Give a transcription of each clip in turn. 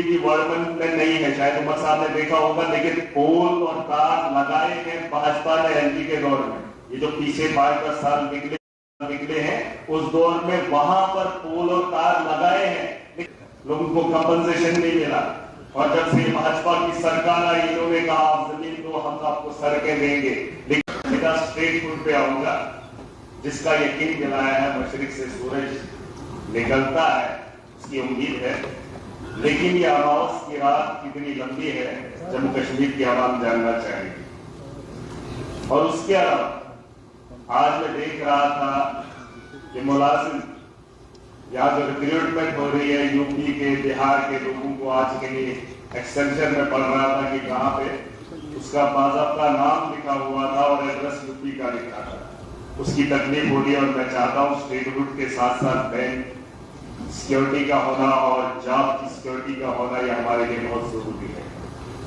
की वर्डमन में नहीं है, शायद उमर साहब ने देखा होगा, लेकिन पोल और तार लगाए हैं भाजपा ने एमपी के दौर में। ये जो पीछे 5-10 साल निकले हैं, उस दौर में वहां पर पोल और तार लगाए हैं, लोगों को कंपनसेशन नहीं मिला। और जब से भाजपा की सरकार आई, इन्होंने कहा आप जमीन दो, हम आपको सड़कें देंगे। लेकिन स्ट्रेट फुट पे आऊंगा, जिसका यकीन दिलाया है मशरिक से सूरज निकलता है, उसकी उम्मीद है। लेकिन ये अमावस की रात कितनी लंबी है, जम्मू कश्मीर की आवाम जानना चाहेगी। और उसके अलावा आज मैं देख रहा था कि मुलाजिम यहाँ जो रिक्रूटमेंट हो रही है यूपी के, बिहार के लोगों को, आज के लिए एक्सटेंशन में पढ़ रहा था कि कहाँ पे उसका बाज़ाब्ता नाम लिखा हुआ था और एड्रेस यूपी का लिखा था। उसकी तकलीफ हो रही है और मैं चाहता हूँ स्टेट रूट के साथ साथ बैंक सिक्योरिटी का होना और जॉब की सिक्योरिटी का होना, यह हमारे लिए बहुत जरूरी है।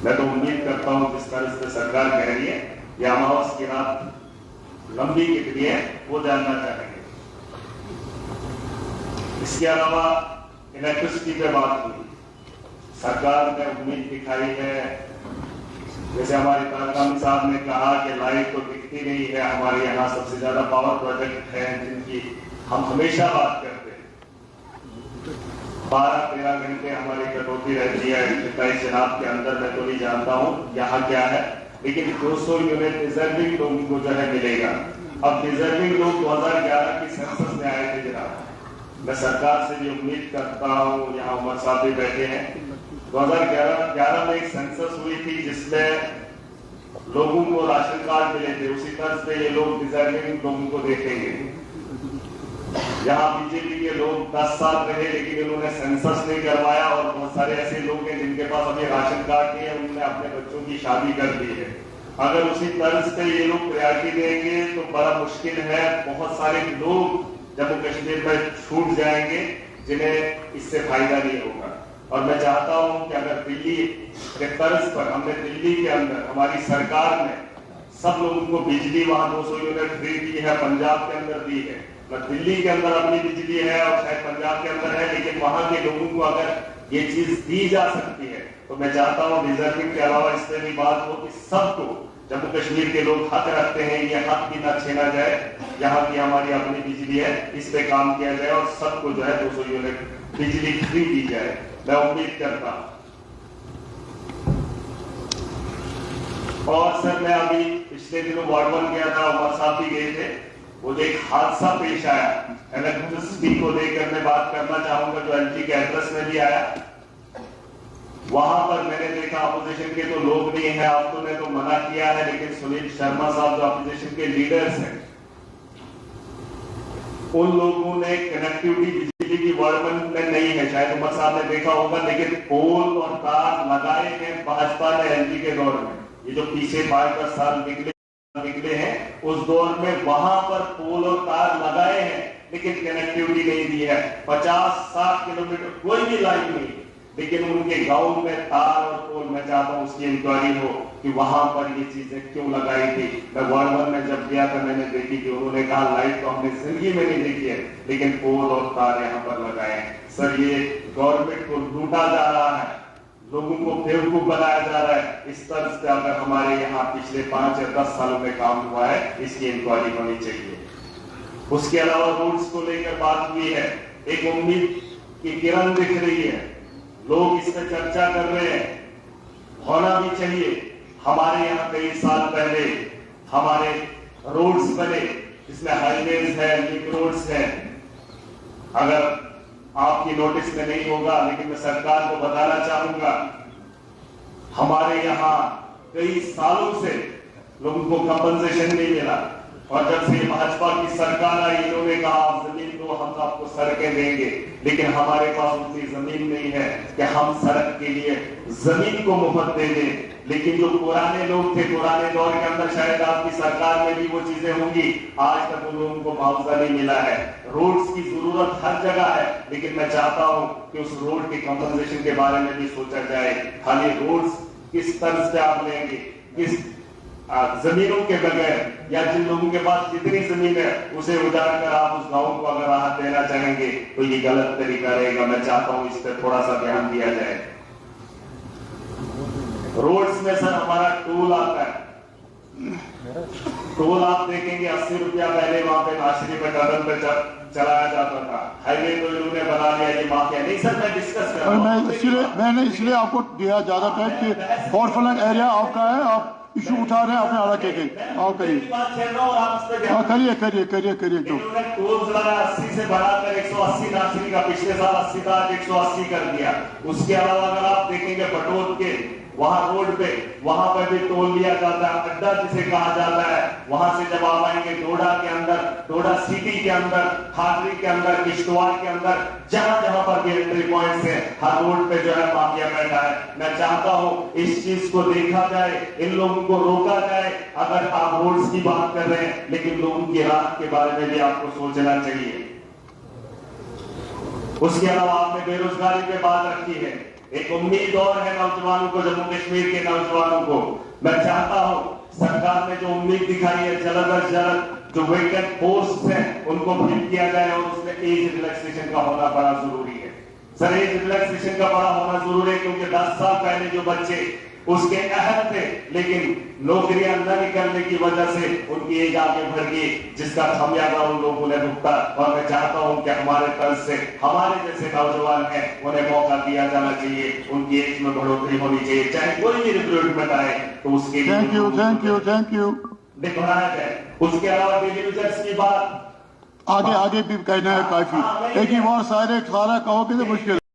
मैं तो उम्मीद करता हूँ जिस तरह से सरकार कह रही है, यह अमावस की रात लंबी कितनी है वो जानना चाहेंगे। इसके अलावा इलेक्ट्रिसिटी पे बात हुई, सरकार ने उम्मीद दिखाई है, जैसे हमारे तारकामी साहब ने कहा कि लाइट तो दिखती नहीं है, हमारे यहाँ सबसे ज्यादा पावर प्रोजेक्ट है जिनकी हम हमेशा बात करते हैं। 12-13 घंटे हमारी कटौती रहती है 27 जनाब के अंदर, मैं तो नहीं जानता हूँ यहाँ क्या है, लेकिन 200 यूनिट डिजर्विंग लोगों को जो है मिलेगा। अब डिजर्विंग लोग 2011 की सेंसस में आए थे जनाब, मैं सरकार से भी उम्मीद करता हूँ, यहाँ उमर साहब भी बैठे हैं, 2011 में एक सेंसस हुई थी जिसमें लोगों को राशन कार्ड मिले थे, उसी तर्ज पे ये लोग डिजर्विंग लोगों को देखेंगे। यहाँ बीजेपी के लोग 10 साल रहे, लेकिन इन्होंने सेंसस नहीं करवाया और बहुत सारे ऐसे लोग हैं जिनके पास अभी राशन कार्ड नहीं है, उन्होंने अपने बच्चों की शादी कर दी है। अगर उसी तर्ज पे ये लोग प्रायोरिटी देंगे तो बड़ा मुश्किल है, बहुत सारे लोग जम्मू कश्मीर में छूट जाएंगे जिन्हें इससे फायदा नहीं होगा। और मैं चाहता हूं कि अगर दिल्ली के तर्ज पर, हमने दिल्ली के अंदर, हमारी सरकार ने सब लोगों को बिजली वहां 200 यूनिट फ्री दी है, पंजाब के अंदर दी है, दिल्ली के अंदर अपनी बिजली है और शायद पंजाब के अंदर है, लेकिन वहां के लोगों को अगर ये चीज दी जा सकती है तो मैं चाहता हूं रिजर्विंग के अलावा इस पर भी बात हो कि सबको, जम्मू कश्मीर के लोग हक रखते हैं, ये हक भी न छीना जाए। यहाँ की हमारी अपनी बिजली है, इस पे काम किया जाए और सबको जो है 200 यूनिट बिजली फ्री दी जाए, मैं उम्मीद करता हूं। और सर मैं अभी पिछले दिनों वार्ड 1 गया था, उमर साहब भी गए थे, वो जो एक हादसा पेश आया इलेक्ट्रिसिटी को लेकर मैं बात करना चाहूंगा, जो एलजी के एड्रेस में भी आया। वहां पर मैंने देखा अपोजिशन के तो लोग नहीं है, अब तो ने तो मना किया है, लेकिन सुनील शर्मा साहब जो अपोजिशन के लीडर्स हैं, उन लोगों ने कनेक्टिविटी बिजली की वर्डमन में नहीं है, शायद उमर साहब ने देखा होगा, लेकिन पोल और तार लगाए हैं भाजपा ने एलजी के दौर में। ये जो पीछे 5-10 साल निकले हैं, उस दौर में वहां पर पोल और तार लगाए हैं, लेकिन कनेक्टिविटी नहीं दी है। 50-60 किलोमीटर कोई भी लाइन नहीं, लेकिन उनके गांव में तार और पोल, मैं चाहता हूं उसकी इंक्वायरी हो कि वहां पर ये चीजें क्यों लगाई थी। मैं वार्ड 1 में जब गया था मैंने देखी कि उन्होंने कहा लाइट तो हमने जिंदगी में नहीं देखी है, लेकिन पोल और तार यहाँ पर लगाए हैं। सर ये गवर्नमेंट को लूटा जा रहा है, लोगों को बेवकूफ बनाया जा रहा है। इस तरह से अगर हमारे यहाँ पिछले 5 या 10 सालों में काम हुआ है, इसकी इंक्वायरी होनी चाहिए। उसके अलावा रोड्स को लेकर बात हुई है, एक उम्मीद की किरण दिख रही है, लोग इस पर चर्चा कर रहे हैं, होना भी चाहिए। हमारे यहाँ कई साल पहले हमारे रोड्स बने, जिसमें हाईवेज है, लिंक रोड्स है। अगर आपकी नोटिस में नहीं होगा, लेकिन मैं सरकार को बताना चाहूंगा, हमारे यहाँ कई सालों से लोगों को कंपनसेशन नहीं मिला, और जब से भाजपा की सरकार आई, इन्होंने कहा आप जमीन दो, हम आपको सड़कें देंगे, लेकिन हमारे पास उतनी जमीन नहीं है कि हम सड़क के लिए जमीन को मुफ्त दे दें। लेकिन जो पुराने लोग थे, पुराने दौर के अंदर, शायद आपकी सरकार में भी वो चीजें होंगी, आज तक उन लोगों को मुआवजा नहीं मिला है। रोड्स की जरूरत हर जगह है, लेकिन मैं चाहता हूं कि उस रोड के कंपनसेशन के बारे में भी सोचा जाए। खाली रोड्स किस तरह से आप लेंगे, किस जमीनों के बगैर, या जिन लोगों के पास जितनी जमीन है उसे उजाड़ कर आप उस गांव को अगर राहत देना चाहेंगे तो ये गलत तरीका रहेगा। मैं चाहता हूं इस पर थोड़ा सा ध्यान दिया जाए। रोड्स में सर हमारा टोल आता है, टोल आप देखेंगे 80 रुपया पहले वहां पे नाशरी पे टर्न पे चलाया जाता था, हाईवे तो इन्होंने बना लिया, ये माफिया नहीं सर। मैं डिस्कस कर रहा हूं, मैंने इसलिए आपको दिया ज्यादा टाइम कि फॉरफलंग एरिया आपका है, आप इशू उठा रहे हैं अपने इलाके के, आप करिए करिए तो टोल चलाया 80 से बढ़ाकर 180 नाशरी का, पिछले साल 80 था, 180 कर दिया। उसके अलावा अगर आप देखेंगे बटोर के वहां रोड पे, वहां पर भी टोल लिया जाता है, अड्डा जिसे कहा जाता है। वहां से जब आप आएंगे डोडा के अंदर, डोडा सिटी के अंदर, खाटरी के अंदर, किश्तवाड़ के अंदर, जहां जहां पर भी एंट्री पॉइंट्स है, हर रोड पे जो है माफिया बैठा है। मैं चाहता हूं इस चीज को देखा जाए, इन लोगों को रोका जाए। अगर आप रोड्स की बात कर रहे हैं, लेकिन लोगों की राहत के बारे में भी आपको सोचना चाहिए। उसके अलावा आपने बेरोजगारी पे बात रखी है, एक उम्मीद और है नौजवानों को, जम्मू कश्मीर के नौजवानों को। मैं चाहता हूं सरकार ने जो उम्मीद दिखाई है, जल्द अज जल्द जो वेकेंट पोस्ट हैं उनको फिल किया जाए, और उसमें एज रिलैक्सेशन का होना बड़ा जरूरी है। सर एज रिलैक्सेशन का बड़ा होना जरूरी है, क्योंकि 10 साल पहले जो बच्चे उसके अहल थे, लेकिन नौकरियां न निकलने की वजह से उनकी एज आगे बढ़ गई, जिसका खामियाजा उन लोगों ने भुगता। और मैं चाहता हूं कि हमारे तर्ज से हमारे जैसे नौजवान हैं, उन्हें मौका दिया जाना चाहिए, उनकी एज में बढ़ोतरी होनी चाहिए, चाहे कोई भी रिक्रूटमेंट आए तो उसके लिए थैंक यू दिखाया जाए। उसके अलावा डिलीवरीज की बात आगे भी कहना है काफी, एक ही बार सारा कहोगे तो मुश्किल